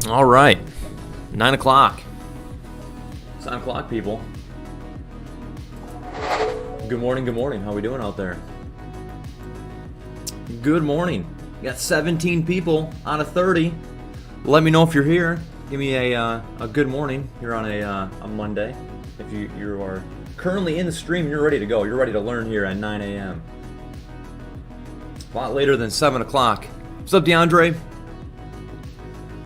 All right, 9 o'clock. It's 9 o'clock, people. Good morning. How we doing out there? Good morning. You got 17 people out of 30. Let me know if you're here. Give me a good morning here on a Monday. If you are currently in the stream, you're ready to go. You're ready to learn here at 9 a.m. A lot later than 7 o'clock. What's up, DeAndre?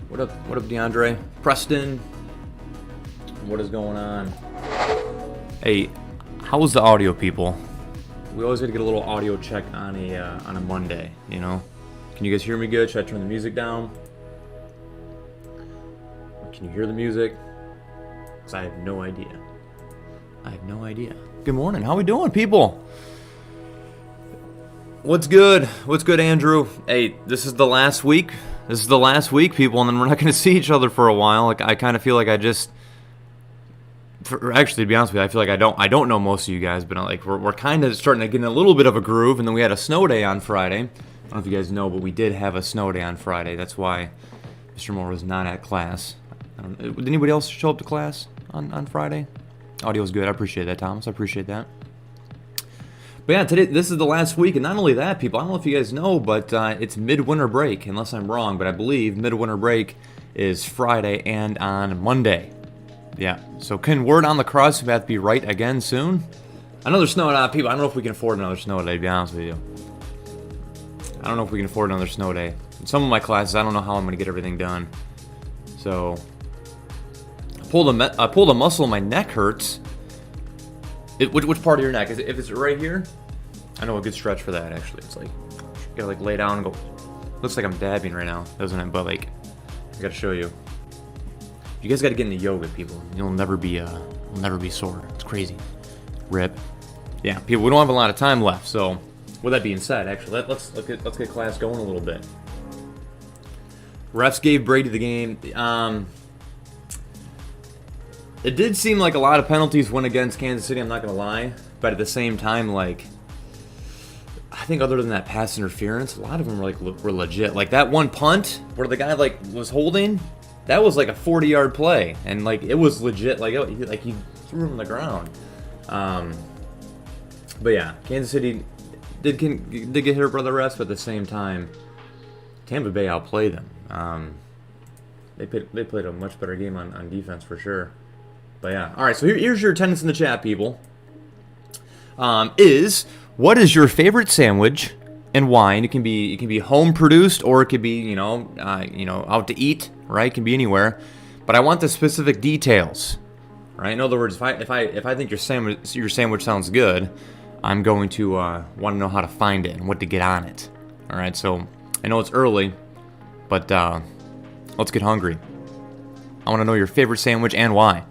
What up, DeAndre? Preston? What is going on? Hey, how was the audio, people? We always got to get a little audio check on a Monday, you know? Can you guys hear me good? Should I turn the music down? Can you hear the music? Because I have no idea. Good morning. How we doing, people? What's good? What's good, Andrew? Hey, this is the last week. People, and then we're not going to see each other for a while. Like, I kind of feel like actually, to be honest with you, I feel like I don't know most of you guys, but like we're kind of starting to get in a little bit of a groove. And then we had a snow day on Friday. I don't know if you guys know, but we did have a snow day on Friday. That's why Mr. Moore was not at class. Did anybody else show up to class on Friday? Audio was good. I appreciate that, Thomas. I appreciate that. But yeah, today, this is the last week, and not only that, people, I don't know if you guys know, but it's midwinter break, unless I'm wrong, but I believe midwinter break is Friday and on Monday. Yeah, so can word on the crust about to be right again soon? Another snow day, people. I don't know if we can afford another snow day, to be honest with you. I don't know if we can afford another snow day. In some of my classes, I don't know how I'm going to get everything done. So, I pulled a muscle, my neck hurts. Which part of your neck? If it's right here, I know a good stretch for that, actually. It's like, you gotta like lay down and go. Looks like I'm dabbing right now, doesn't it? But like, I gotta show you. You guys gotta get into yoga, people. You'll never be sore. It's crazy. Rip. Yeah, people, we don't have a lot of time left, so with that being said, actually, let's get class going a little bit. Refs gave Brady the game. It did seem like a lot of penalties went against Kansas City, I'm not going to lie. But at the same time, like, I think other than that pass interference, a lot of them were legit. Like, that one punt where the guy, like, was holding, that was like a 40-yard play. And, like, it was legit. Like he threw him on the ground. But, yeah, Kansas City did get hit by the refs, but at the same time, Tampa Bay outplayed them. They played a much better game on defense for sure. But yeah, all right. So here's your attendance in the chat, people. What is your favorite sandwich and why? And it can be home produced or it could be out to eat. Right? It can be anywhere. But I want the specific details. Right? In other words, if I think your sandwich sounds good, I'm going to want to know how to find it and what to get on it. All right. So I know it's early, but let's get hungry. I want to know your favorite sandwich and why.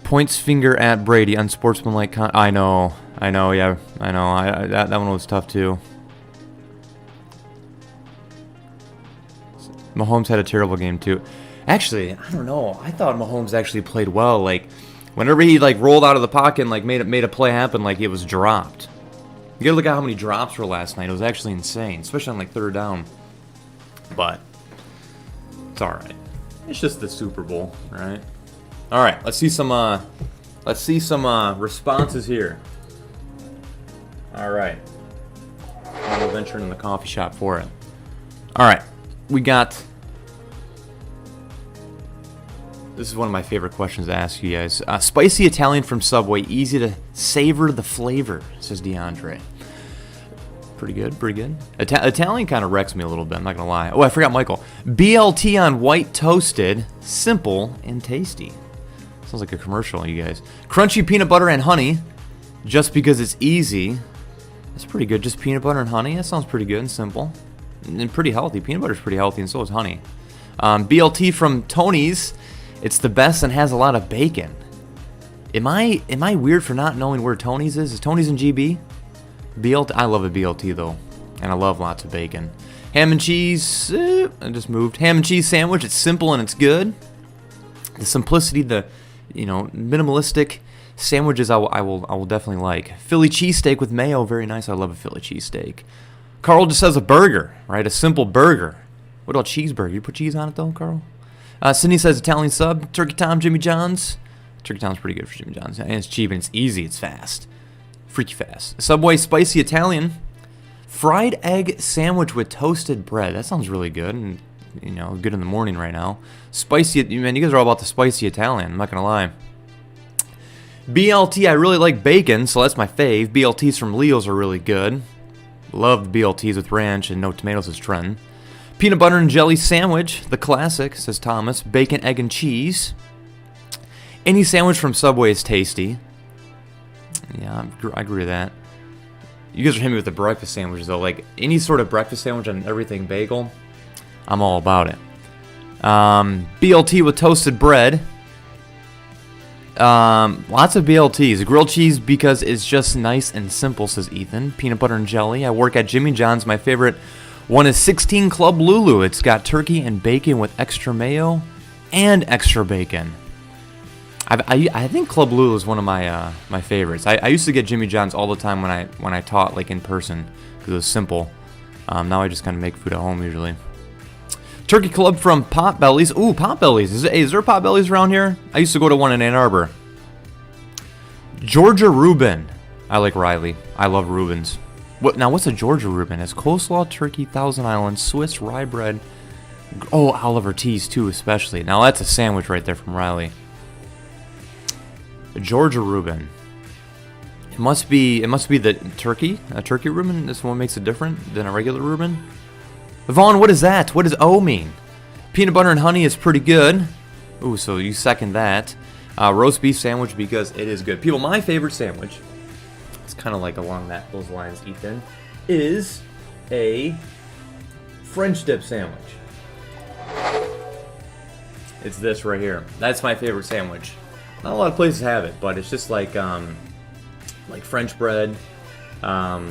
Points finger at Brady, unsportsmanlike. I know. Yeah, I know. That one was tough too. Mahomes had a terrible game too. Actually, I don't know. I thought Mahomes actually played well. Like, whenever he like rolled out of the pocket and like made a play happen, like it was dropped. You gotta look at how many drops were last night. It was actually insane, especially on like third down. But it's all right. It's just the Super Bowl, right? All right, let's see some responses here. All right, we'll venture in the coffee shop for it. All right, we got. This is one of my favorite questions to ask you guys. Spicy Italian from Subway, easy to savor the flavor, says DeAndre. Pretty good. Italian kind of wrecks me a little bit, I'm not gonna lie. Oh, I forgot Michael. BLT on white toasted, simple and tasty. Sounds like a commercial, you guys. Crunchy peanut butter and honey, just because it's easy. That's pretty good. Just peanut butter and honey. That sounds pretty good and simple, and pretty healthy. Peanut butter's pretty healthy, and so is honey. BLT from Tony's. It's the best and has a lot of bacon. Am I weird for not knowing where Tony's is? Is Tony's in GB? BLT. I love a BLT though, and I love lots of bacon. Ham and cheese. I just moved. Ham and cheese sandwich. It's simple and it's good. The simplicity, the minimalistic sandwiches I will definitely like. Philly cheesesteak with mayo, very nice. I love a Philly cheesesteak. Carl just says a burger, right? A simple burger. What about cheeseburger? You put cheese on it though, Carl? Sydney says Italian sub, Turkey Tom, Jimmy John's. Turkey Tom's pretty good for Jimmy John's. And it's cheap and it's easy, it's fast. Freaky fast. Subway spicy Italian. Fried egg sandwich with toasted bread. That sounds really good and, you know, good in the morning right now. Spicy, man, you guys are all about the spicy Italian. I'm not going to lie. BLT, I really like bacon, so that's my fave. BLTs from Leo's are really good. Love the BLTs with ranch and no tomatoes is trending. Peanut butter and jelly sandwich, the classic, says Thomas. Bacon, egg, and cheese. Any sandwich from Subway is tasty. Yeah, I agree with that. You guys are hitting me with the breakfast sandwiches, though. Like, any sort of breakfast sandwich on everything bagel, I'm all about it. BLT with toasted bread. Lots of BLTs. Grilled cheese because it's just nice and simple, says Ethan. Peanut butter and jelly. I work at Jimmy John's. My favorite one is 16 Club Lulu. It's got turkey and bacon with extra mayo and extra bacon. I think Club Lulu is one of my favorites. I used to get Jimmy John's all the time when I taught like in person because it was simple. Now I just kind of make food at home usually. Turkey Club from Potbellies. Ooh, Potbellies. Is there Potbellies around here? I used to go to one in Ann Arbor. Georgia Reuben. I like Riley. I love Reubens. What's a Georgia Reuben? It's coleslaw, turkey, Thousand Island, Swiss rye bread. Oh, Oliver Teas too, especially. Now that's a sandwich right there from Riley. Georgia Reuben. It must be the turkey. A turkey Reuben. This one makes it different than a regular Reuben. Vaughn, what is that? What does O mean? Peanut butter and honey is pretty good. Ooh, so you second that. Roast beef sandwich because it is good. People, my favorite sandwich, it's kind of like along those lines, Ethan, is a French dip sandwich. It's this right here. That's my favorite sandwich. Not a lot of places have it, but it's just like French bread. I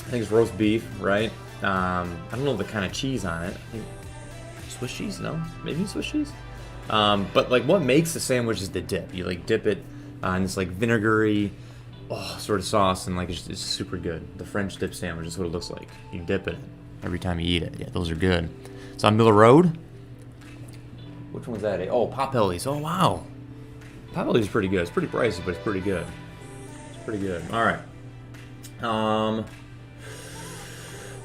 think it's roast beef, right? I don't know the kind of cheese on it. I think Swiss cheese? No, maybe Swiss cheese. But like, what makes the sandwich is the dip. You like dip it in this like vinegary, sort of sauce, and like it's super good. The French dip sandwich is what it looks like. You dip it every time you eat it. Yeah, those are good. It's on Miller Road. Which one's that? Oh, Potbellies. Oh wow. Potbellies is pretty good. It's pretty pricey, but it's pretty good. It's pretty good. All right.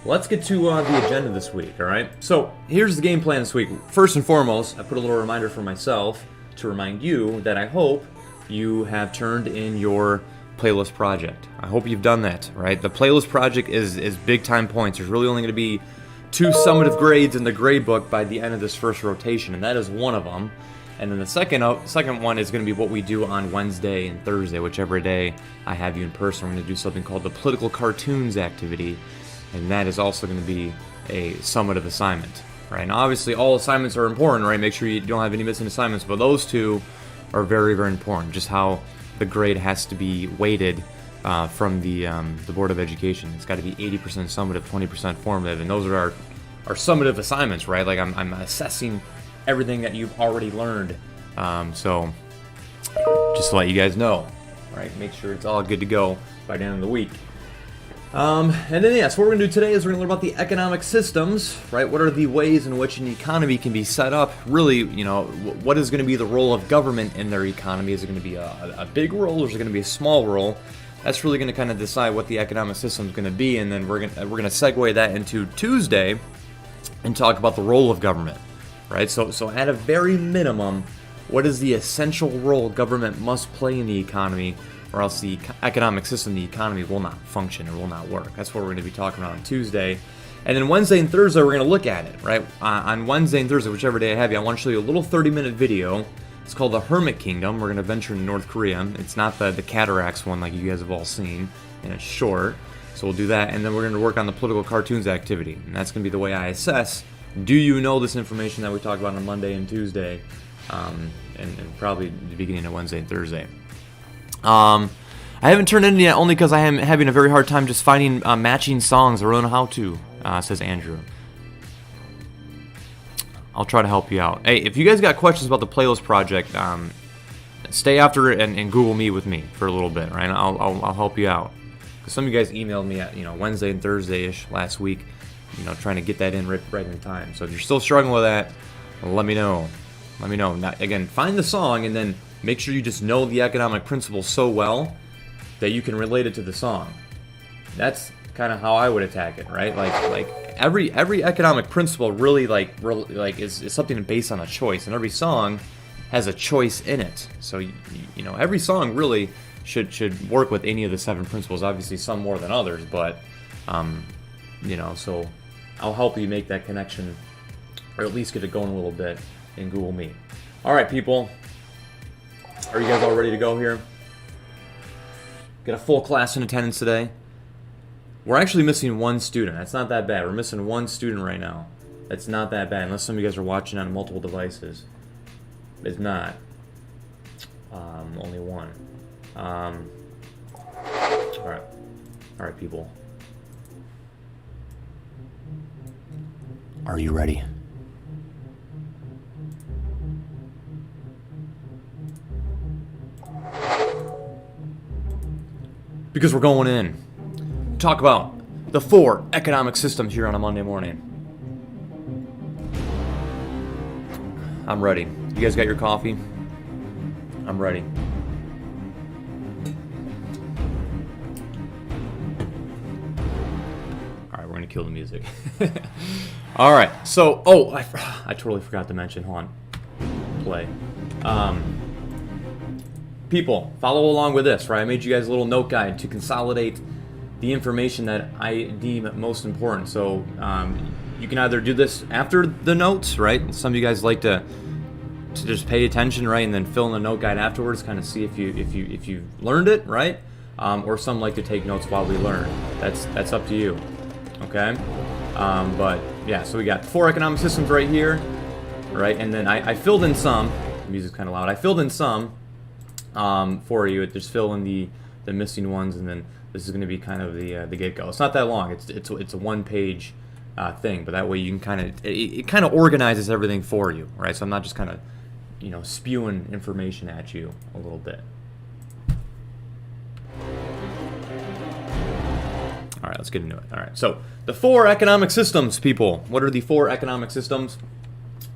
Let's get to the agenda this week, all right? So here's the game plan this week. First and foremost, I put a little reminder for myself to remind you that I hope you have turned in your playlist project. I hope you've done that, right? The playlist project is big time points. There's really only going to be 2 summative grades in the grade book by the end of this first rotation, and that is one of them. And then the second one is going to be what we do on Wednesday and Thursday, whichever day I have you in person. We're going to do something called the Political Cartoons activity, and that is also going to be a summative assignment, right? Now, obviously, all assignments are important, right? Make sure you don't have any missing assignments, but those 2 are very, very important, just how the grade has to be weighted from the Board of Education. It's got to be 80% summative, 20% formative, and those are our summative assignments, right? Like, I'm assessing everything that you've already learned. So just to let you guys know, right? Make sure it's all good to go by the end of the week. And then, yeah, so what we're going to do today is we're going to learn about the economic systems, right? What are the ways in which an economy can be set up? Really, you know, what is going to be the role of government in their economy? Is it going to be a big role, or is it going to be a small role? That's really going to kind of decide what the economic system is going to be, and then we're going to segue that into Tuesday and talk about the role of government. Right, so at a very minimum, what is the essential role government must play in the economy, or else the economic system, the economy, will not function or will not work? That's what we're going to be talking about on Tuesday. And then Wednesday and Thursday, we're going to look at it, right? On Wednesday and Thursday, whichever day I have you, I want to show you a little 30-minute video. It's called The Hermit Kingdom. We're going to venture into North Korea. It's not the cataracts one like you guys have all seen, and it's short. So we'll do that, and then we're going to work on the political cartoons activity. And that's going to be the way I assess, do you know this information that we talked about on Monday and Tuesday, and probably the beginning of Wednesday and Thursday. I haven't turned in yet, only because I am having a very hard time just finding matching songs. I don't know how to, says Andrew. I'll try to help you out. Hey, if you guys got questions about the playlist project, stay after it and Google Meet with me for a little bit, right? I'll help you out. Because some of you guys emailed me at Wednesday and Thursday-ish last week, trying to get that in right in time. So if you're still struggling with that, let me know. Let me know. Now, again, find the song and then make sure you just know the economic principles so well that you can relate it to the song. That's kind of how I would attack it, right? Like every economic principle really is something based on a choice, and every song has a choice in it. So every song really should work with any of the 7 principles. Obviously, some more than others, but so I'll help you make that connection, or at least get it going a little bit in Google Meet. All right, people, are you guys all ready to go here? Got a full class in attendance today. We're actually missing 1 student. That's not that bad. We're missing 1 student right now. That's not that bad, unless some of you guys are watching on multiple devices. It's not. Only 1. All right, people. Are you ready? Because we're going in. Talk about the 4 economic systems here on a Monday morning. I'm ready. You guys got your coffee? I'm ready. Alright, we're gonna kill the music. Alright, so, I totally forgot to mention, hold on. Play. People, follow along with this, right? I made you guys a little note guide to consolidate the information that I deem most important. So you can either do this after the notes, right? Some of you guys like to just pay attention, right, and then fill in the note guide afterwards, kind of see if you learned it, right? Or some like to take notes while we learn. That's up to you, okay? But yeah, so we got 4 economic systems right here, right? And then I filled in some. The music's kind of loud. I filled in some for you. Just fill in the missing ones, and then this is going to be kind of the get-go. It's not that long. It's a 1-page thing, but that way you can it kind of organizes everything for you, right? So I'm not just kind of spewing information at you a little bit. All right, let's get into it. All right, so the 4 economic systems, people. What are the 4 economic systems?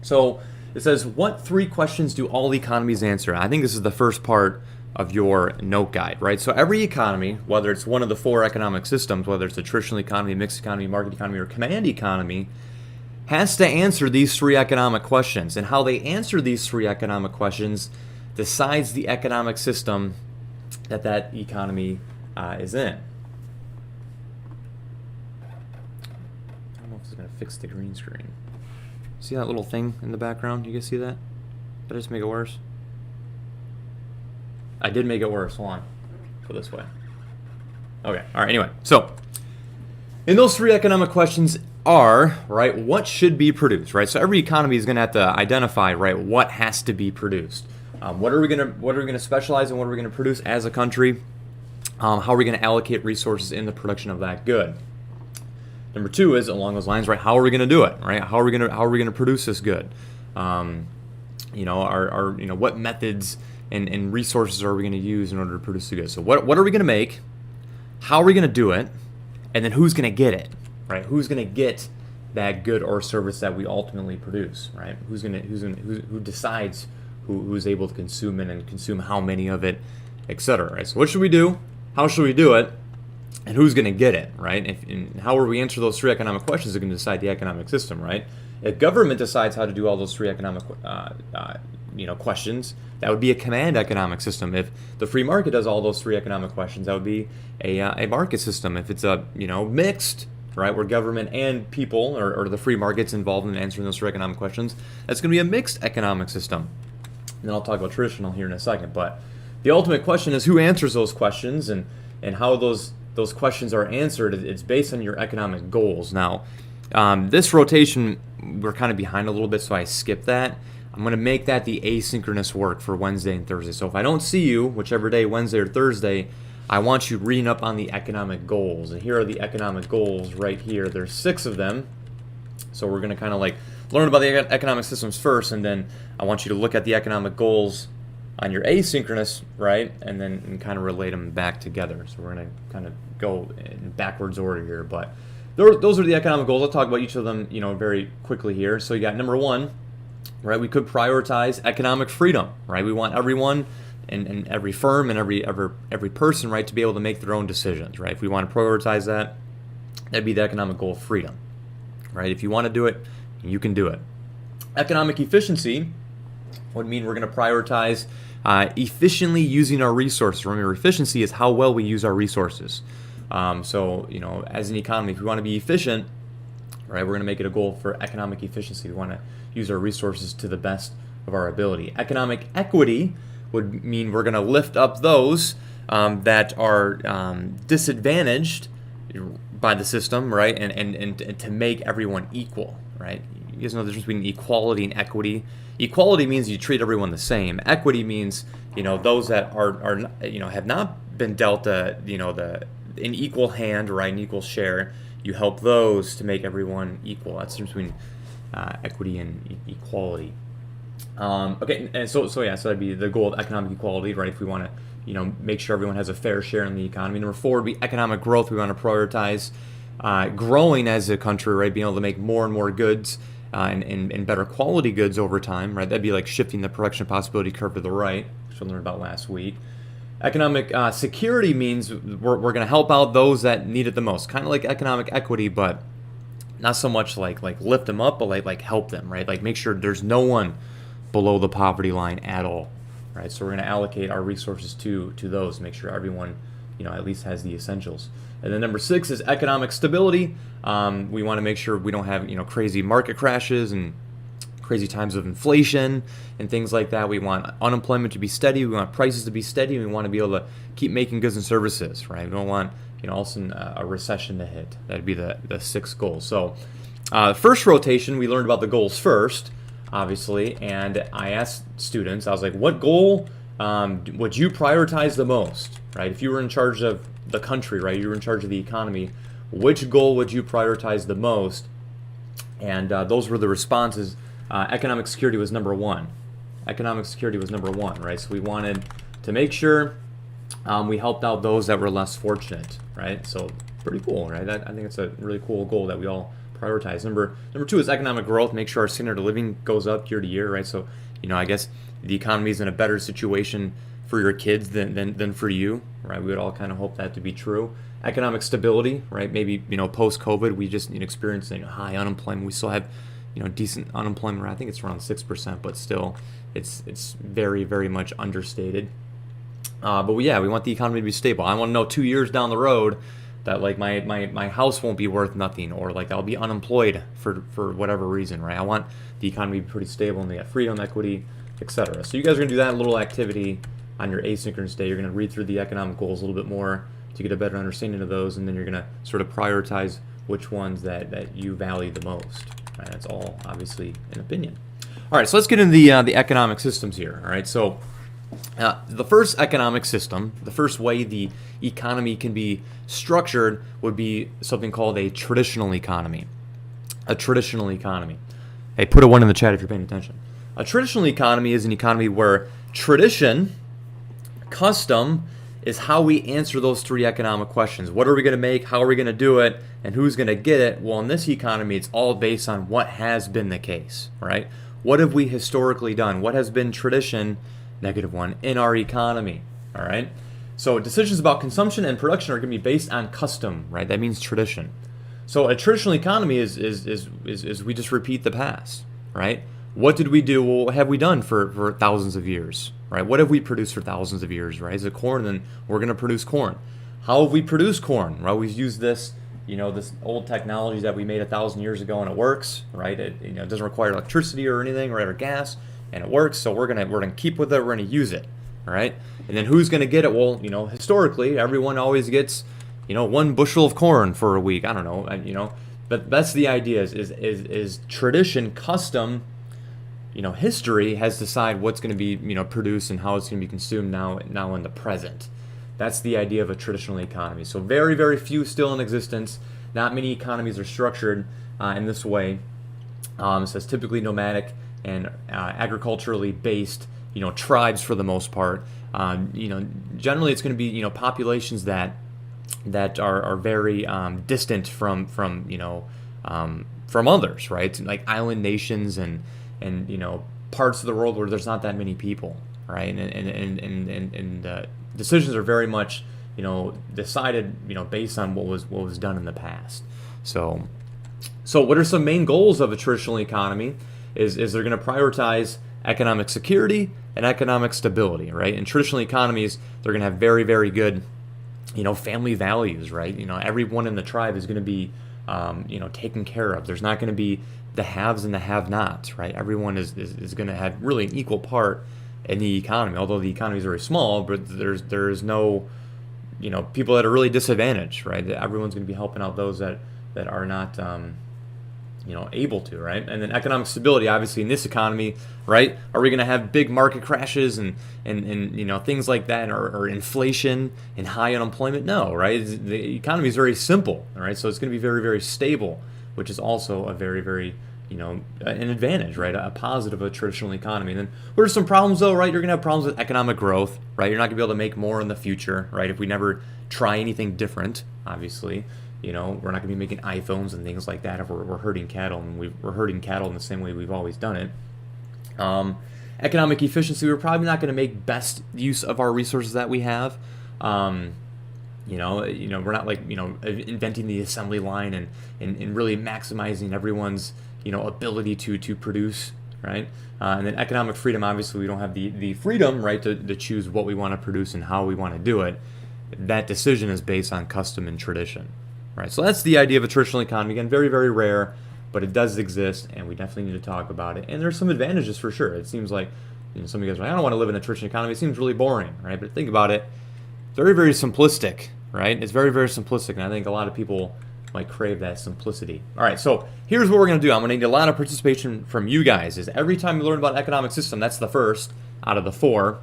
So it says, what 3 questions do all economies answer? I think this is the first part of your note guide, right? So every economy, whether it's one of the 4 economic systems, whether it's the traditional economy, mixed economy, market economy, or command economy, has to answer these 3 economic questions. And how they answer these 3 economic questions decides the economic system that economy is in. I don't know if it's going to fix the green screen. See that little thing in the background? You guys see that? Did I just make it worse? I did make it worse. Hold on. Go this way. Okay. All right. Anyway, so in those 3 economic questions are, right, what should be produced, right? So every economy is going to have to identify, right, what has to be produced. What are we gonna specialize in? What are we gonna produce as a country? How are we gonna allocate resources in the production of that good? Number 2 is along those lines, right? How are we gonna do it, right? How are we gonna produce this good? What methods and resources are we going to use in order to produce the good? So what are we going to make? How are we going to do it? And then who's going to get it, right? Who's going to get that good or service that we ultimately produce, right? Who decides who's able to consume it and consume how many of it, etc. Right? So what should we do? How should we do it? And who's going to get it, right? And however we answer those 3 economic questions are going to decide the economic system, right? If government decides how to do all those 3 economic questions, that would be a command economic system. If the free market does all those 3 economic questions, that would be a market system. If it's a mixed, right, where government and people or the free market's involved in answering those 3 economic questions, that's going to be a mixed economic system. And then I'll talk about traditional here in a second. But the ultimate question is who answers those questions and how those questions are answered. It's based on your economic goals. Now, this rotation, we're kind of behind a little bit, so I skipped that. I'm going to make that the asynchronous work for Wednesday and Thursday. So if I don't see you, whichever day, Wednesday or Thursday, I want you reading up on the economic goals. And here are the economic goals right here. There's 6 of them. So we're going to kind of learn about the economic systems first, and then I want you to look at the economic goals on your asynchronous, right, and then kind of relate them back together. So we're going to kind of go in backwards order here, but those are the economic goals. I'll talk about each of them, very quickly here. So you got number one, right? We could prioritize economic freedom, right? We want everyone and every firm and every person, right, to be able to make their own decisions, right? If we want to prioritize that, that'd be the economic goal of freedom, right? If you want to do it, you can do it. Economic efficiency would mean we're going to prioritize efficiently using our resources. Remember, efficiency is how well we use our resources. So, as an economy, if we want to be efficient, right, we're going to make it a goal for economic efficiency. We want to use our resources to the best of our ability. Economic equity would mean we're going to lift up those that are disadvantaged by the system, right, and to make everyone equal, right? You guys know the difference between equality and equity. Equality means you treat everyone the same. Equity means those that are have not been dealt an equal hand, right, an equal share. You help those to make everyone equal. That's the difference between equity and equality. Okay, and so that'd be the goal of economic equality, right? If we want to, make sure everyone has a fair share in the economy. Number four would be economic growth. We want to prioritize growing as a country, right? Being able to make more and more goods and better quality goods over time, right? That'd be like shifting the production possibility curve to the right, which we learned about last week. Economic security means we're going to help out those that need it the most, kind of like economic equity, but not so much like lift them up, but like help them, right? Like make sure there's no one below the poverty line at all, right? So we're going to allocate our resources to those, make sure everyone, at least has the essentials. And then number six is economic stability. We want to make sure we don't have, crazy market crashes and crazy times of inflation and things like that. We want unemployment to be steady. We want prices to be steady. We want to be able to keep making goods and services, right? We don't want, all of a sudden a recession to hit. That'd be the sixth goal. So first rotation, we learned about the goals first, obviously, and I asked students, I was like, what goal would you prioritize the most, right? If you were in charge of the country, right, you were in charge of the economy, which goal would you prioritize the most? And those were the responses. Economic security was number one. Economic security was number one, right? So we wanted to make sure we helped out those that were less fortunate, right? So pretty cool, right? I think it's a really cool goal that we all prioritize. Number two is economic growth. Make sure our standard of living goes up year to year, right? So, I guess the economy is in a better situation for your kids than for you, right? We would all kind of hope that to be true. Economic stability, right? Maybe, post-COVID, we just experienced high unemployment. We still have, decent unemployment rate. I think it's around 6%, but still, it's very, very much understated. But we want the economy to be stable. I want to know 2 years down the road that like my house won't be worth nothing, or like I'll be unemployed for whatever reason, right? I want the economy to be pretty stable and they got freedom, equity, etc. So you guys are going to do that little activity on your asynchronous day. You're going to read through the economic goals a little bit more to get a better understanding of those, and then you're going to sort of prioritize which ones that you value the most. Right? That's all obviously an opinion. All right, so let's get into the economic systems here. All right, so the first economic system, the first way the economy can be structured would be something called a traditional economy. A traditional economy. Hey, put a 1 in the chat if you're paying attention. A traditional economy is an economy where tradition, custom, is how we answer those three economic questions. What are we going to make? How are we going to do it? And who's going to get it? Well, in this economy, it's all based on what has been the case, right? What have we historically done? What has been tradition, -1, in our economy, all right? So decisions about consumption and production are going to be based on custom, right? That means tradition. So a traditional economy is we just repeat the past, right? What did we do? Well, what have we done for thousands of years, right? What have we produced for thousands of years, right? Is it corn? Then we're going to produce corn. How have we produced corn, right? We've used this, this old technology that we made 1,000 years ago, and it works, right? It doesn't require electricity or anything, right, or gas, and it works. So we're gonna keep with it. We're gonna use it, all right? And then who's gonna get it? Well, historically, everyone always gets, 1 bushel of corn for a week. I don't know, but that's the idea. Is tradition, custom. History has decided what's going to be, produced and how it's going to be consumed now in the present. That's the idea of a traditional economy. So very, very few still in existence. Not many economies are structured in this way. It says typically nomadic and agriculturally based, tribes for the most part. Generally it's going to be, populations that, that are very distant from from others, right? Like island nations and parts of the world where there's not that many people, right? And decisions are very much decided based on what was done in the past. So what are some main goals of a traditional economy? Is they're going to prioritize economic security and economic stability, right? In traditional economies, they're going to have very, very good, family values, right? Everyone in the tribe is going to be, taken care of. There's not going to be the haves and the have-nots, right? Everyone is going to have really an equal part in the economy. Although the economy is very small, but there's no, people that are really disadvantaged, right? Everyone's going to be helping out those that are not, able to, right? And then economic stability, obviously, in this economy, right? Are we going to have big market crashes and things like that, or inflation and high unemployment? No, right? The economy is very simple, right? So it's going to be very, very stable, which is also a very, very an advantage, right? A positive of a traditional economy. And then what are some problems, though, right? You're going to have problems with economic growth, right? You're not going to be able to make more in the future, right? If we never try anything different, obviously. We're not going to be making iPhones and things like that if we're herding cattle, and we're herding cattle in the same way we've always done it. Economic efficiency, we're probably not going to make best use of our resources that we have. We're not like inventing the assembly line and really maximizing everyone's ability to produce, right? And then economic freedom, obviously we don't have the freedom, right, to choose what we want to produce and how we want to do it. That decision is based on custom and tradition. Right, so that's the idea of a traditional economy. Again, very, very rare, but it does exist, and we definitely need to talk about it. And there's some advantages for sure. It seems like some of you guys are like, I don't want to live in a traditional economy. It seems really boring, right? But think about it. Very, very simplistic, right? It's very, very simplistic, and I think a lot of people might crave that simplicity. All right, so here's what we're going to do. I'm going to need a lot of participation from you guys. Is every time you learn about economic system, that's the first out of the 4,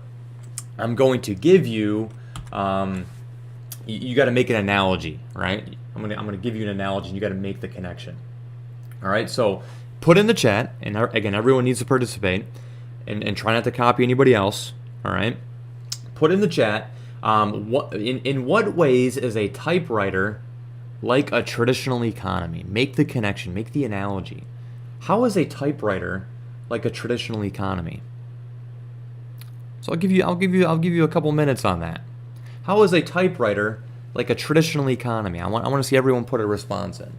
I'm going to give you, you got to make an analogy, right? I'm gonna give you an analogy, and you got to make the connection. All right, so put in the chat, and again, everyone needs to participate, and try not to copy anybody else. All right, put in the chat. In what ways is a typewriter like a traditional economy? Make the connection. Make the analogy. How is a typewriter like a traditional economy? So I'll give you a couple minutes on that. How is a typewriter like a traditional economy? I want to see everyone put a response in.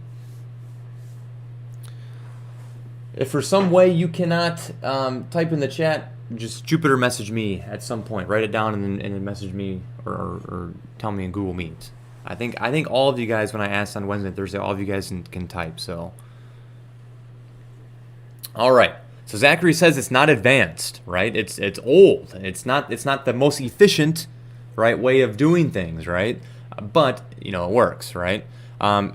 If for some way you cannot type in the chat, just Jupiter message me at some point. Write it down and then message me or tell me in Google Meet. I think all of you guys, when I asked on Wednesday and Thursday, all of you guys can type. So, all right. So Zachary says it's not advanced, right? It's old. It's not the most efficient, right, way of doing things, right? But it works, right?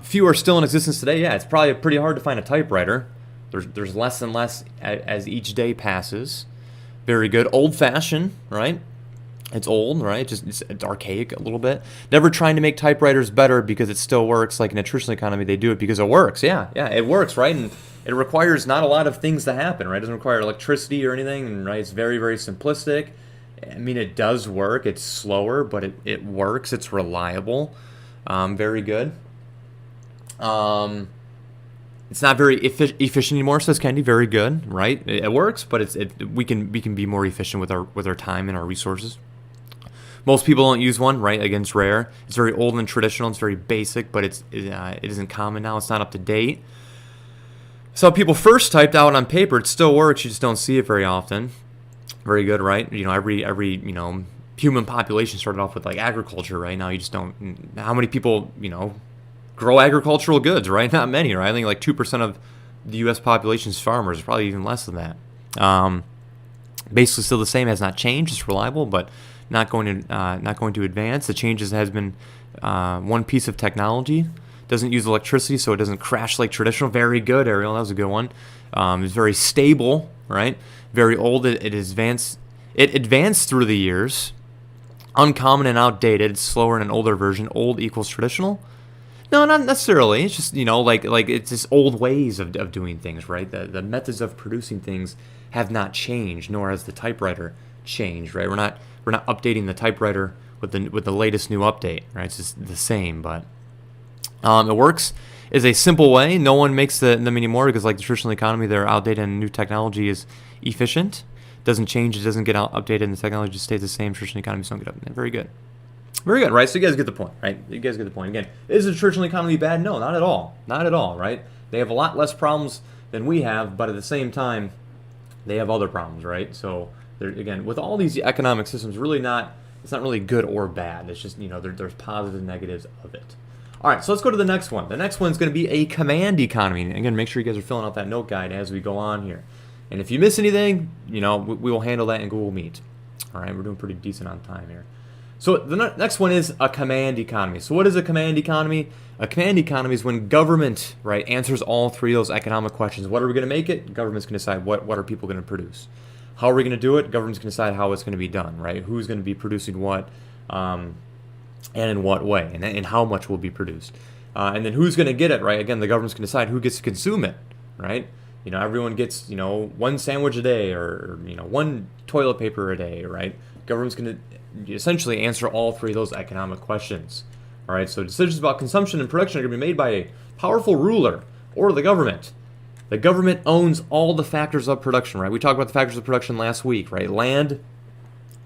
Few are still in existence today. Yeah, it's probably pretty hard to find a typewriter. There's less and less as each day passes. Very good. Old-fashioned, right? It's old, right? It's archaic a little bit. Never trying to make typewriters better because it still works. Like in a traditional economy, they do it because it works. Yeah, it works, right? And it requires not a lot of things to happen, right? It doesn't require electricity or anything, right? It's very, very simplistic. I mean, it does work. It's slower, but it works. It's reliable. Very good. It's not very efficient anymore, says Kendi. Very good, right? It works, but we can be more efficient with our time and our resources. Most people don't use one, right? Again, it's rare. It's very old and traditional. It's very basic, but it isn't common now. It's not up to date. So people first typed out on paper. It still works. You just don't see it very often. Very good, right? Every human population started off with like agriculture, right? Now you just don't. How many people grow agricultural goods, right? Not many, right? I think like 2% of the U.S. population is farmers. Probably even less than that. Basically, still the same. Has not changed. It's reliable, but not going to advance. The changes has been one piece of technology. Doesn't use electricity, so it doesn't crash like traditional. Very good, Ariel. That was a good one. It's very stable, right? Very old. It advanced through the years. Uncommon and outdated. It's slower in an older version. Old equals traditional. No, not necessarily. It's just like it's just old ways of doing things, right? The methods of producing things have not changed, nor has the typewriter changed, right? We're not updating the typewriter with the latest new update, right? It's just the same, but it works. Is a simple way. No one makes them anymore because, like the traditional economy, they're outdated and new technology is efficient. Doesn't change. It doesn't get updated, and the technology just stays the same. Traditional economies don't get updated. Very good. Very good, right? So you guys get the point, right? You guys get the point. Again, is the traditional economy bad? No, not at all. Not at all, right? They have a lot less problems than we have, but at the same time, they have other problems, right? So, again, with all these economic systems, it's not really good or bad. It's just, there's positives and negatives of it. All right, so let's go to the next one. The next one's going to be a command economy. And again, make sure you guys are filling out that note guide as we go on here. And if you miss anything, we will handle that in Google Meet. All right, we're doing pretty decent on time here. So the next one is a command economy. So what is a command economy? A command economy is when government, right, answers all three of those economic questions. What are we going to make it? Government's going to decide what are people going to produce. How are we going to do it? Government's going to decide how it's going to be done, right? Who's going to be producing what, and in what way, and how much will be produced. And then who's going to get it, right? Again, the government's going to decide who gets to consume it, right? Everyone gets, one sandwich a day or, one toilet paper a day, right? Government's going to essentially answer all three of those economic questions. All right, so decisions about consumption and production are going to be made by a powerful ruler or the government. The government owns all the factors of production, right? We talked about the factors of production last week, right? Land,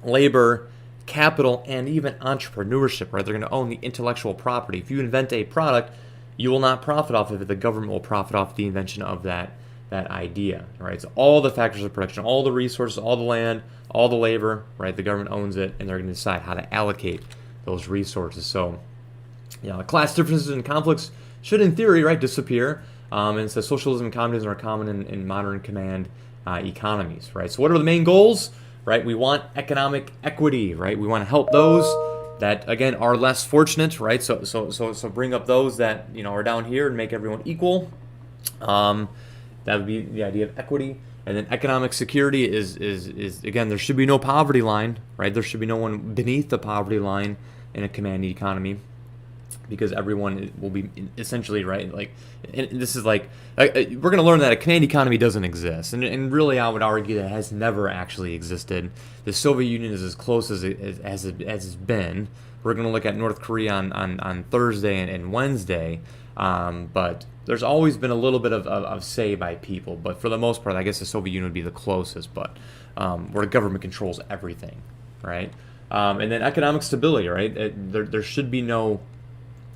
labor, capital, and even entrepreneurship, right? They're going to own the intellectual property. If you invent a product, you will not profit off of it. The government will profit off the invention of that idea, right? So all the factors of production, all the resources, all the land, all the labor, right? The government owns it, and they're going to decide how to allocate those resources. So, class differences and conflicts should, in theory, right, disappear. And it says socialism and communism are common in modern command economies, right? So what are the main goals, right? We want economic equity, right? We want to help those that, again, are less fortunate, right? So bring up those that, are down here and make everyone equal. That would be the idea of equity. And then economic security is again, there should be no poverty line, right? There should be no one beneath the poverty line in a command economy, because everyone will be essentially, right, like, and this is like, we're going to learn that a command economy doesn't exist. And really, I would argue that it has never actually existed. The Soviet Union is as close as it's been. We're going to look at North Korea on Thursday and Wednesday. But there's always been a little bit of say by people. But for the most part, I guess the Soviet Union would be the closest, but where the government controls everything, right? And then economic stability, right? There should be no,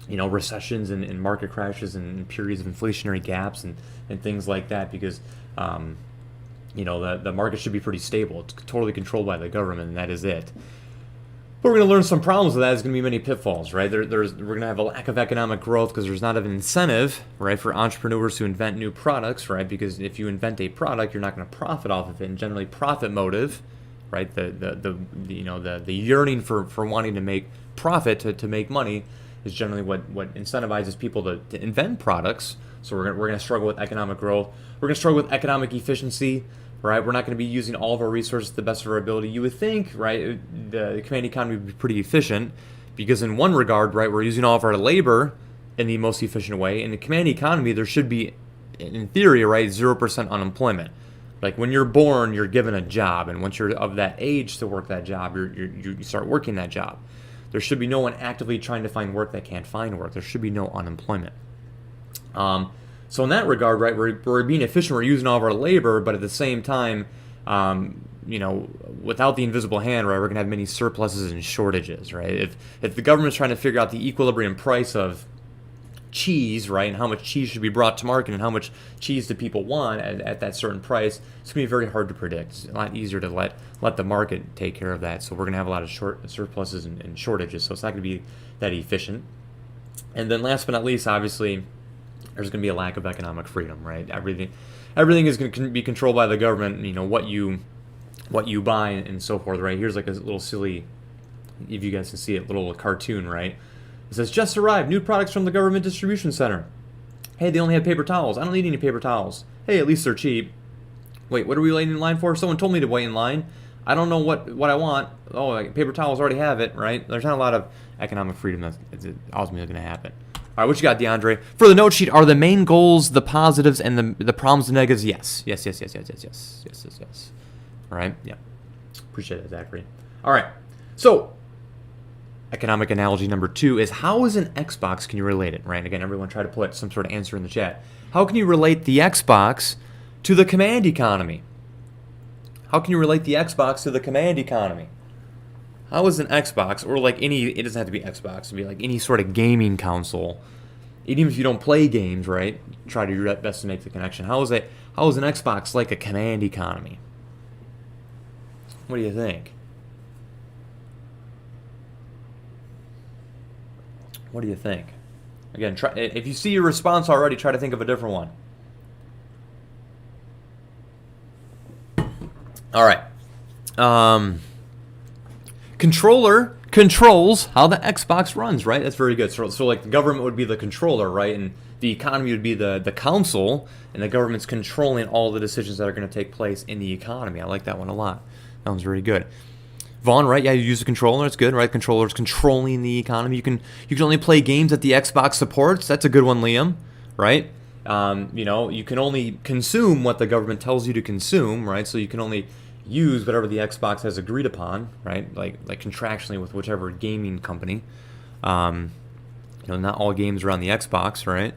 recessions and market crashes and periods of inflationary gaps and things like that, because, the market should be pretty stable. It's totally controlled by the government, and that is it. But we're going to learn some problems with that. There's going to be many pitfalls, right? We're going to have a lack of economic growth because there's not an incentive, right, for entrepreneurs to invent new products, right? Because if you invent a product, you're not going to profit off of it. And generally, profit motive, right, the yearning for wanting to make profit, to make money, is generally what incentivizes people to invent products. So we're going to struggle with economic growth. We're going to struggle with economic efficiency. Right, we're not going to be using all of our resources to the best of our ability. You would think, right, the command economy would be pretty efficient, because in one regard, right, we're using all of our labor in the most efficient way. In the command economy, there should be, in theory, right, 0% unemployment. Like when you're born, you're given a job, and once you're of that age to work that job, you start working that job. There should be no one actively trying to find work that can't find work. There should be no unemployment. So in that regard, right, we're being efficient, we're using all of our labor, but at the same time, without the invisible hand, right, we're going to have many surpluses and shortages, right? If the government's trying to figure out the equilibrium price of cheese, right, and how much cheese should be brought to market and how much cheese do people want at that certain price, it's going to be very hard to predict. It's a lot easier to let the market take care of that. So we're going to have a lot of surpluses and shortages, so it's not going to be that efficient. And then last but not least, obviously, there's going to be a lack of economic freedom, right? Everything is going to be controlled by the government. What you buy and so forth, right? Here's like a little silly, if you guys can see it, little cartoon, right? It says, just arrived, new products from the government distribution center. Hey, they only have paper towels. I don't need any paper towels. Hey, at least they're cheap. Wait, what are we waiting in line for? Someone told me to wait in line. I don't know what I want. Oh, paper towels already have it, right? There's not a lot of economic freedom that's ultimately going to happen. All right, what you got, DeAndre? For the note sheet, are the main goals the positives and the problems the negatives? Yes. All right, yeah. Appreciate it, Zachary. All right, so Economic analogy number 2 is, how is an Xbox, can you relate it, right? Again, everyone try to put some sort of answer in the chat. How can you relate the Xbox to the command economy? How can you relate the Xbox to the command economy? How is an Xbox, or like any, it doesn't have to be Xbox, it would be like any sort of gaming console, even if you don't play games, right? Try to do your best to make the connection. How is an Xbox like a command economy? What do you think? What do you think? Again, try, if you see your response already, try to think of a different one. All right. Controller controls how the Xbox runs, right? That's very good. So like the government would be the controller, right? And the economy would be the council, and the government's controlling all the decisions that are going to take place in the economy. I like that one a lot. That one's very good. Vaughn, right? Yeah, you use a controller. It's good, right? Controller's controlling the economy. You can only play games that the Xbox supports. That's a good one, Liam. Right? You can only consume what the government tells you to consume, right? So you can only use whatever the Xbox has agreed upon, right? Like contractually with whichever gaming company. Not all games are on the Xbox, right?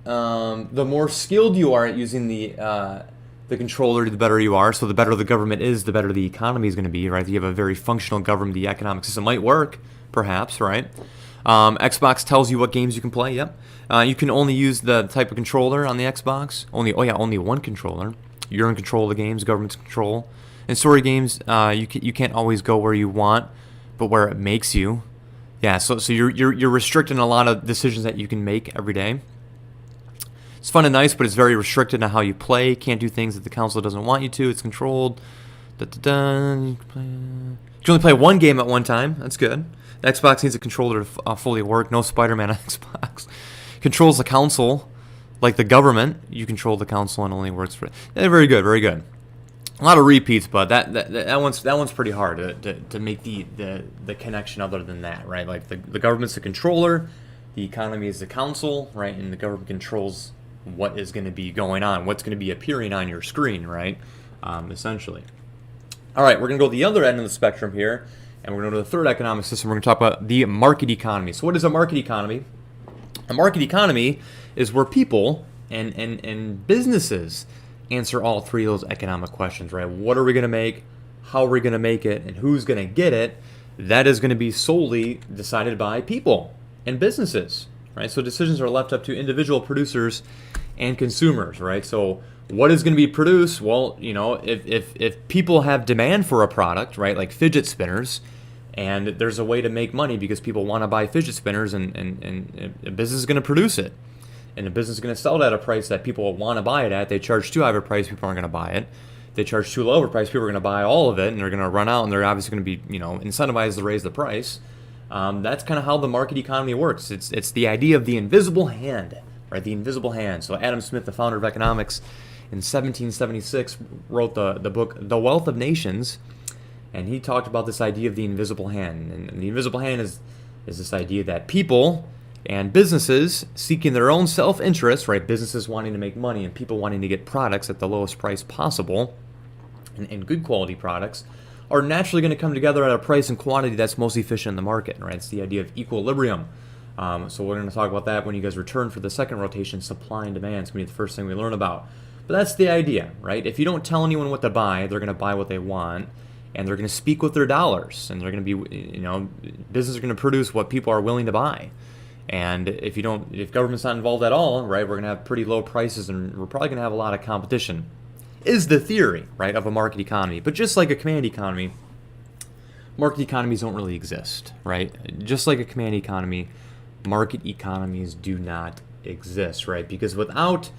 The more skilled you are at using the controller, the better you are. So the better the government is, the better the economy is going to be, right? If you have a very functional government, the economic system might work, perhaps, right? Xbox tells you what games you can play. Yep. You can only use the type of controller on the Xbox. Only one controller. You're in control of the games. Government's control. In story games, you can't always go where you want, but where it makes you. Yeah. So you're restricting a lot of decisions that you can make every day. It's fun and nice, but it's very restricted on how you play. Can't do things that the council doesn't want you to. It's controlled. You can only play one game at one time. That's good. The Xbox needs a controller to fully work. No Spider-Man on Xbox. Controls the council, like the government. You control the council and only works for it. Yeah, very good, very good. A lot of repeats, but that one's pretty hard to make the connection other than that, right? Like the government's the controller, the economy is the council, right? And the government controls what is going to be going on, what's going to be appearing on your screen, right? Essentially. All right, we're going to go to the other end of the spectrum here, and we're going to go to the third economic system. We're going to talk about the market economy. So what is a market economy? A market economy is where people and businesses answer all three of those economic questions, right? What are we going to make? How are we going to make it? And who's going to get it? That is going to be solely decided by people and businesses, right? So decisions are left up to individual producers and consumers, right? So what is going to be produced? Well, if people have demand for a product, right, like fidget spinners, and there's a way to make money because people want to buy fidget spinners, and a business is going to produce it, and a business is going to sell it at a price that people want to buy it at. They charge too high of a price, people aren't going to buy it. They charge too low of a price, people are going to buy all of it, and they're going to run out, and they're obviously going to be, incentivized to raise the price. That's kind of how the market economy works. It's the idea of the invisible hand, right? The invisible hand. So Adam Smith, the founder of economics, in 1776 wrote the book The Wealth of Nations, and he talked about this idea of the invisible hand. And the invisible hand is this idea that people and businesses seeking their own self-interest, right? Businesses wanting to make money and people wanting to get products at the lowest price possible, and good quality products, are naturally going to come together at a price and quantity that's most efficient in the market, right? It's the idea of equilibrium. So we're going to talk about that when you guys return for the second rotation. Supply and demand is going to be the first thing we learn about. But that's the idea, right? If you don't tell anyone what to buy, they're going to buy what they want, and they're going to speak with their dollars, and they're going to be, businesses are going to produce what people are willing to buy. And if government's not involved at all, right, we're going to have pretty low prices, and we're probably going to have a lot of competition, is the theory, right, of a market economy. But just like a command economy, market economies don't really exist, right? Just like a command economy, market economies do not exist, right? Because without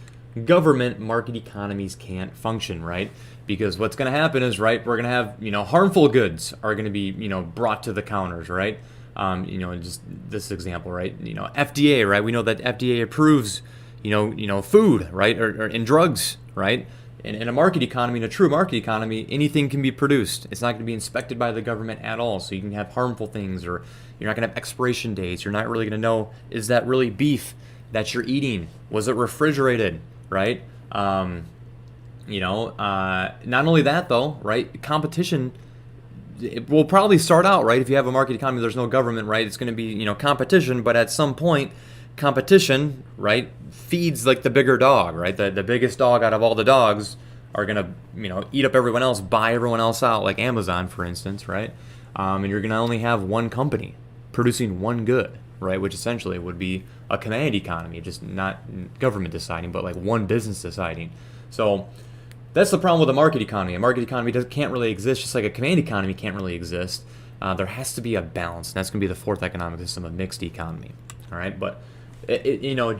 government, market economies can't function, right? Because what's going to happen is, right, we're going to have, harmful goods are going to be, brought to the counters, right? Just this example, right? FDA, right? We know that FDA approves, food, right? Or in drugs, right? In a market economy, in a true market economy, anything can be produced. It's not going to be inspected by the government at all. So you can have harmful things, or you're not going to have expiration dates. You're not really going to know, is that really beef that you're eating? Was it refrigerated, right? Not only that though, right? Competition it will probably start out, right? If you have a market economy, there's no government, right? It's going to be, competition, but at some point, competition, right, feeds like the bigger dog, right? The biggest dog out of all the dogs are going to, eat up everyone else, buy everyone else out, like Amazon, for instance, right? And you're going to only have one company producing one good, right? Which essentially would be a command economy, just not government deciding, but like one business deciding. So that's the problem with a market economy. A market economy can't really exist, just like a command economy can't really exist. There has to be a balance, and that's going to be the fourth economic system, a mixed economy. All right, but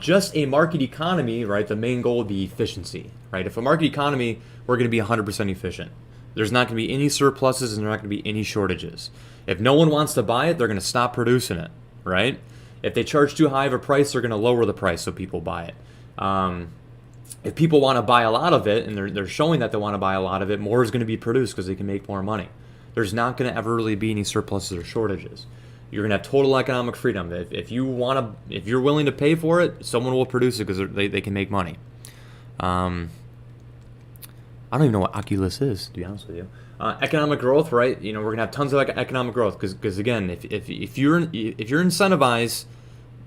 just a market economy, right? The main goal would be efficiency, right? If a market economy, we're going to be 100% efficient. There's not going to be any surpluses, and there's not going to be any shortages. If no one wants to buy it, they're going to stop producing it, right? If they charge too high of a price, they're going to lower the price so people buy it. If people want to buy a lot of it, and they're showing that they want to buy a lot of it, more is going to be produced because they can make more money. There's not going to ever really be any surpluses or shortages. You're going to have total economic freedom. If you're willing to pay for it, someone will produce it because they can make money. I don't even know what Oculus is, to be honest with you. Economic growth, right? We're going to have tons of economic growth because again, if you're incentivized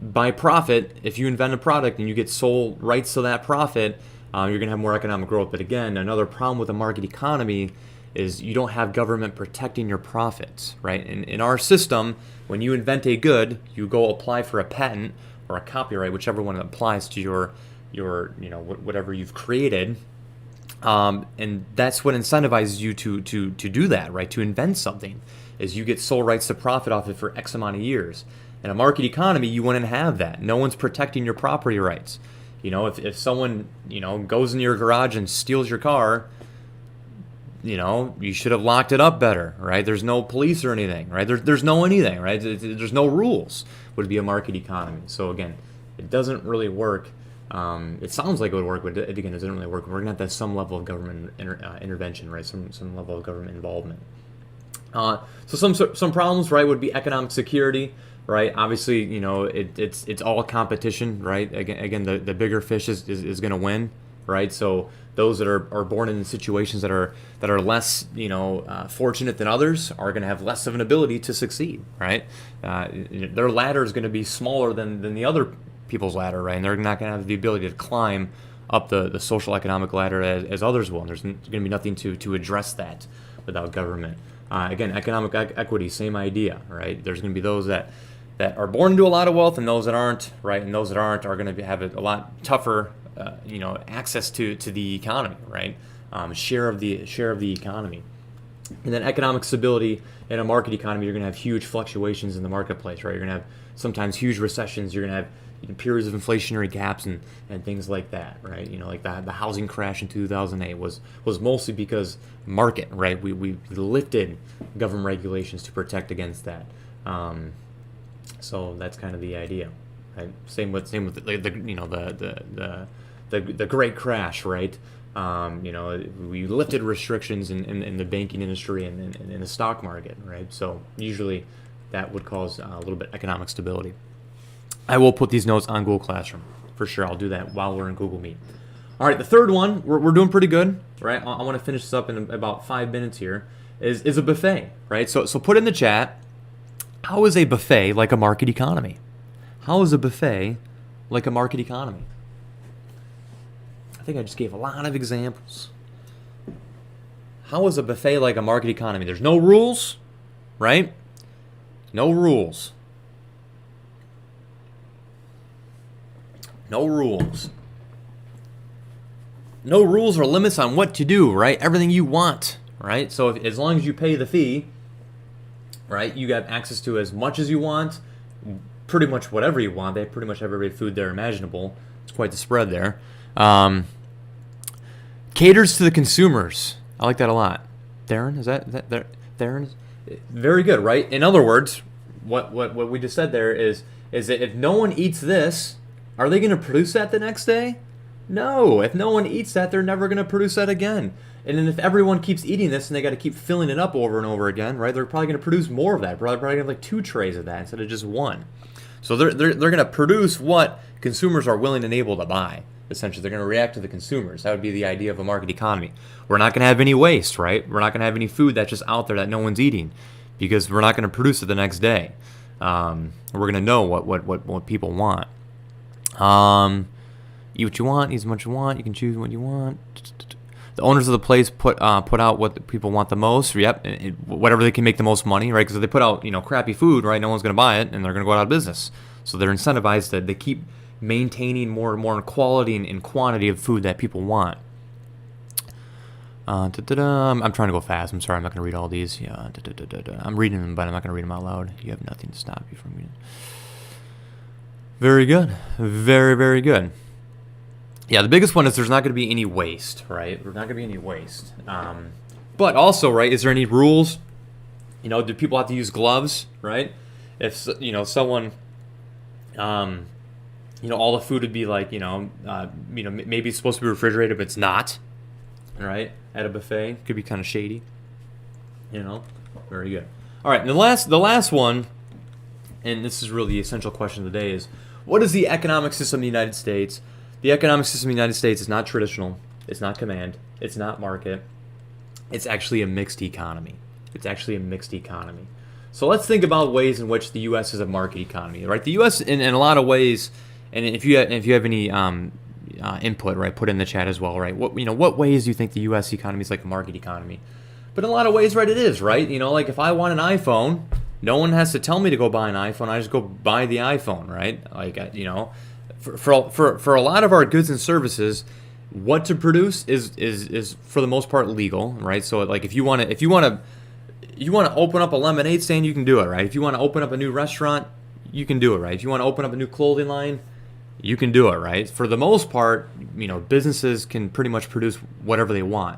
by profit, if you invent a product and you get sole rights to that profit, you're going to have more economic growth. But again, another problem with a market economy is you don't have government protecting your profits, right? In our system, when you invent a good, you go apply for a patent or a copyright, whichever one applies to your whatever you've created. And that's what incentivizes you to do that, right? To invent something, is you get sole rights to profit off it for X amount of years. In a market economy, you wouldn't have that. No one's protecting your property rights. If someone, goes in your garage and steals your car, you should have locked it up better, right? There's no police or anything, right? There's no anything, right? There's no rules. Would be a market economy. So again, it doesn't really work. It sounds like it would work, but again, it doesn't really work. We're going to have some level of government intervention, right? Some level of government involvement. So some problems, right, would be economic security, right? Obviously, it's all competition, right? Again, the bigger fish is going to win, right? So those that are born in situations that are less, fortunate than others are going to have less of an ability to succeed, right? Their ladder is going to be smaller than the other people's ladder, right? And they're not going to have the ability to climb up the social economic ladder as others will. And there's going to be nothing to address that without government. Again, economic equity, same idea, right? There's going to be those that are born into a lot of wealth and those that aren't, right? And those that aren't are going to have a lot tougher, access to the economy, right? Share of the economy. And then economic stability in a market economy, you're going to have huge fluctuations in the marketplace, right? You're going to have sometimes huge recessions. You're going to have periods of inflationary gaps and things like that, right? Like the housing crash in 2008 was mostly because market, right? We lifted government regulations to protect against that. So that's kind of the idea, right? Same with the great crash, right? We lifted restrictions in the banking industry and in the stock market, right? So usually that would cause a little bit economic stability. I will put these notes on Google Classroom for sure. I'll do that while we're in Google Meet. All right, the third one, we're doing pretty good, right? I want to finish this up in about 5 minutes here. Is a buffet, right? So put in the chat, how is a buffet like a market economy? How is a buffet like a market economy? I think I just gave a lot of examples. How is a buffet like a market economy? There's no rules, right? No rules. No rules. No rules or limits on what to do, right? Everything you want, right? So as long as you pay the fee, right, you have access to as much as you want, pretty much whatever you want. They pretty much have every food there imaginable. It's quite the spread there. Caters to the consumers. I like that a lot. Darren, is that Darren? Very good, right? In other words, what we just said there is that if no one eats this, are they going to produce that the next day? No. If no one eats that, they're never going to produce that again. And then if everyone keeps eating this and they got to keep filling it up over and over again, right? They're probably going to produce more of that. Probably going to have like 2 trays of that instead of just 1. So they're going to produce what consumers are willing and able to buy. Essentially, they're going to react to the consumers. That would be the idea of a market economy. We're not going to have any waste, right? We're not going to have any food that's just out there that no one's eating because we're not going to produce it the next day. We're going to know what people want. Eat what you want, eat as much as you want. You can choose what you want. The owners of the place put out what the people want the most. Yep, whatever they can make the most money, right? Because if they put out crappy food, right, no one's going to buy it, and they're going to go out of business. So they're incentivized to they keep maintaining more and more quality and quantity of food that people want. I'm trying to go fast. I'm sorry, I'm not going to read all these. Yeah, I'm reading them, but I'm not going to read them out loud. You have nothing to stop you from reading. Very good. Very, very good. Yeah, the biggest one is there's not going to be any waste, right? There's not going to be any waste. But also, right, is there any rules? Do people have to use gloves, right? If, someone, all the food would be like, maybe it's supposed to be refrigerated, but it's not, right? At a buffet. Could be kind of shady, Very good. All right, and the last one, and this is really the essential question of the day, is what is the economic system of the United States? The economic system of the United States is not traditional. It's not command. It's not market. It's actually a mixed economy. So let's think about ways in which the U.S. is a market economy, right? The U.S. in a lot of ways, and if you have any input, right, put in the chat as well, right? What ways do you think the U.S. economy is like a market economy? But in a lot of ways, right, it is, right? Like if I want an iPhone, no one has to tell me to go buy an iPhone. I just go buy the iPhone, right? Like For a lot of our goods and services, what to produce is for the most part legal, right? So like if you want to open up a lemonade stand, you can do it, right? If you want to open up a new restaurant, you can do it, right? If you want to open up a new clothing line, you can do it, right? For the most part, businesses can pretty much produce whatever they want,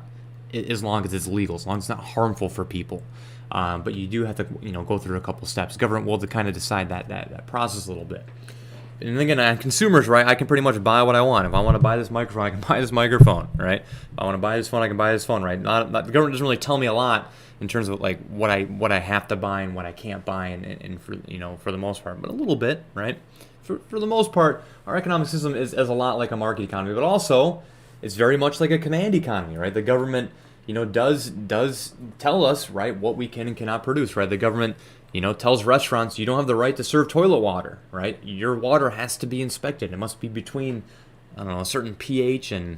as long as it's legal, as long as it's not harmful for people. But you do have to go through a couple steps. Government will kind of decide that process a little bit. And again, on consumers, right, I can pretty much buy what I want. If I want to buy this microphone, I can buy this microphone, right? If I want to buy this phone, I can buy this phone, right? The government doesn't really tell me a lot in terms of like what I have to buy and what I can't buy, and for the most part, but a little bit, right? For the most part, our economic system is a lot like a market economy, but also it's very much like a command economy, right? The government, does tell us, right, what we can and cannot produce, right? The government tells restaurants you don't have the right to serve toilet water, right? Your water has to be inspected. It must be between, a certain pH and,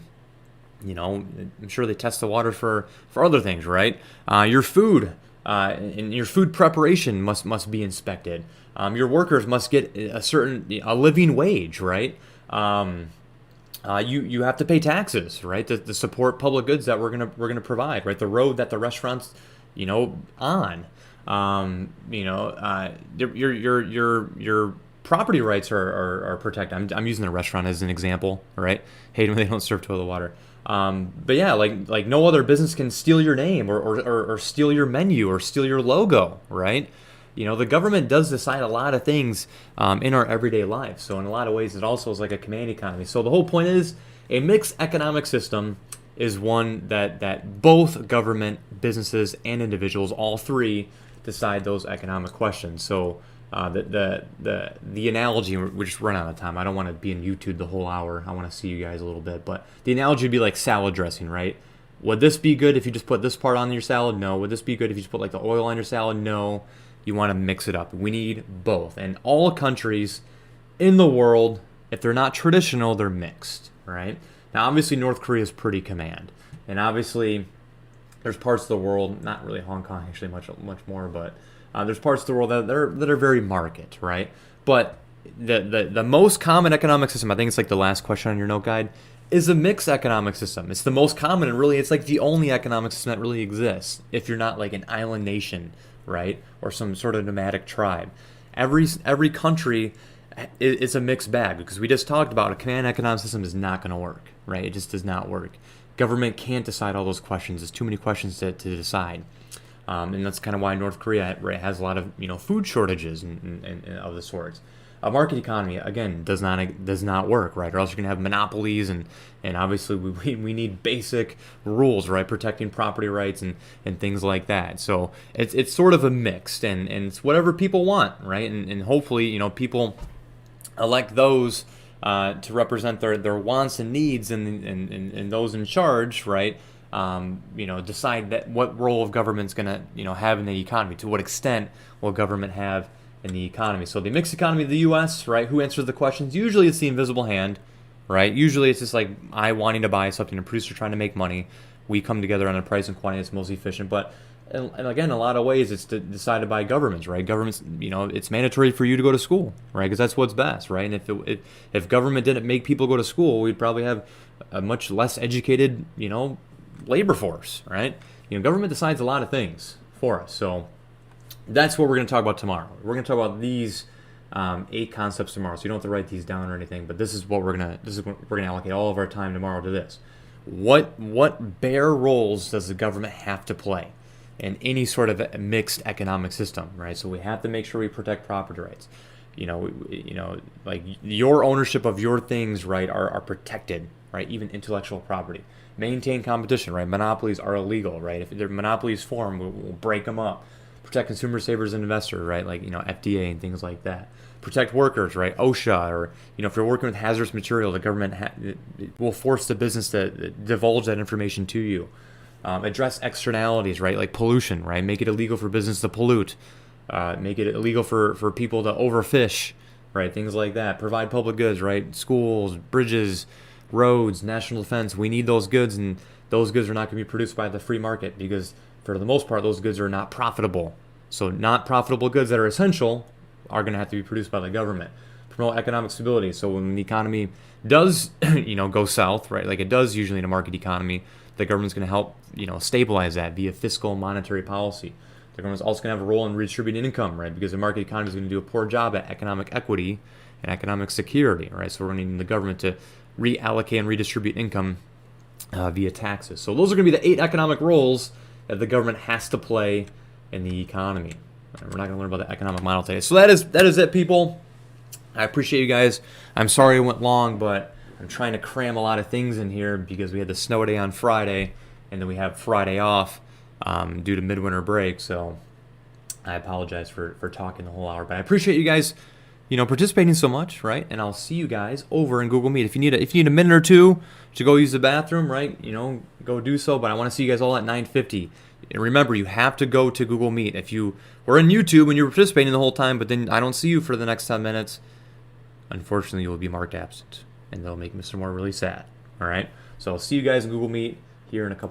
I'm sure they test the water for other things, right? Your food and your food preparation must be inspected. Your workers must get a living wage, right? You have to pay taxes, right? To support public goods that we're gonna provide, right? The road that the restaurants, on. Your property rights are protected. I'm using a restaurant as an example, right? Hate when they don't serve toilet water. But yeah, like no other business can steal your name or steal your menu or steal your logo, right? The government does decide a lot of things in our everyday life. So in a lot of ways, it also is like a command economy. So the whole point is a mixed economic system is one that both government, businesses, and individuals, all three, decide those economic questions. So the analogy, we're just running out of time. I don't want to be in YouTube the whole hour. I want to see you guys a little bit. But the analogy would be like salad dressing, right? Would this be good if you just put this part on your salad? No. Would this be good if you just put like the oil on your salad? No. You want to mix it up. We need both. And all countries in the world, if they're not traditional, they're mixed, right? Now, obviously, North Korea is pretty command. And obviously, there's parts of the world, not really Hong Kong, actually much more, but there's parts of the world that are very market, right? But the most common economic system, I think it's like the last question on your note guide, is a mixed economic system. It's the most common, and really it's like the only economic system that really exists if you're not like an island nation, right? Or some sort of nomadic tribe. Every country is a mixed bag, because we just talked about a command economic system is not going to work, right? It just does not work. Government can't decide all those questions. There's too many questions to decide. And that's kind of why North Korea has a lot of food shortages and of the sorts. A market economy, again, does not work, right? Or else you're gonna have monopolies, and obviously we need basic rules, right? Protecting property rights and things like that. So it's sort of a mixed, and it's whatever people want, right? And hopefully people elect those to represent their wants and needs, and those in charge, right? Decide that what role of government's going to have in the economy. To what extent will government have in the economy? So the mixed economy of the U.S., right? Who answers the questions? Usually it's the invisible hand, right? Usually it's just like I wanting to buy something, a producer trying to make money. We come together on a price and quantity that's most efficient. But and again, in a lot of ways, it's decided by governments, right? Governments, it's mandatory for you to go to school, right? Because that's what's best, right? And if government didn't make people go to school, we'd probably have a much less educated, labor force, right? Government decides a lot of things for us. So that's what we're going to talk about tomorrow. We're going to talk about these 8 concepts tomorrow. So you don't have to write these down or anything, but this is what we're going to allocate all of our time tomorrow to this. What bare roles does the government have to play in any sort of a mixed economic system, right? So we have to make sure we protect property rights. Like your ownership of your things, right, are protected, right? Even intellectual property. Maintain competition, right? Monopolies are illegal, right? If there monopolies form, we'll break them up. Protect consumer savers and investors, right? Like, FDA and things like that. Protect workers, right? OSHA, or, if you're working with hazardous material, the government will force the business to divulge that information to you. Address externalities, right? Like pollution, right? Make it illegal for business to pollute. Make it illegal for people to overfish, right? Things like that. Provide public goods, right? Schools, bridges, roads, national defense. We need those goods, and those goods are not going to be produced by the free market because, for the most part, those goods are not profitable. So not profitable goods that are essential are going to have to be produced by the government. Promote economic stability. So when the economy does, go south, right, like it does usually in a market economy, the government's going to help, stabilize that via fiscal and monetary policy. The government's also going to have a role in redistributing income, right, because the market economy is going to do a poor job at economic equity and economic security, right? So we're going to need the government to reallocate and redistribute income via taxes. So those are going to be the 8 economic roles that the government has to play in the economy. We're not going to learn about the economic model today. So that is it, people. I appreciate you guys. I'm sorry it went long, but I'm trying to cram a lot of things in here because we had the snow day on Friday, and then we have Friday off due to midwinter break. So I apologize for talking the whole hour, but I appreciate you guys participating so much, right? And I'll see you guys over in Google Meet. If you need a minute or two to go use the bathroom, right, go do so. But I want to see you guys all at 9:50. And remember, you have to go to Google Meet. If you were in YouTube and you were participating the whole time, but then I don't see you for the next 10 minutes, unfortunately, you will be marked absent, and they'll make Mr. Moore really sad. All right. So I'll see you guys in Google Meet here in a couple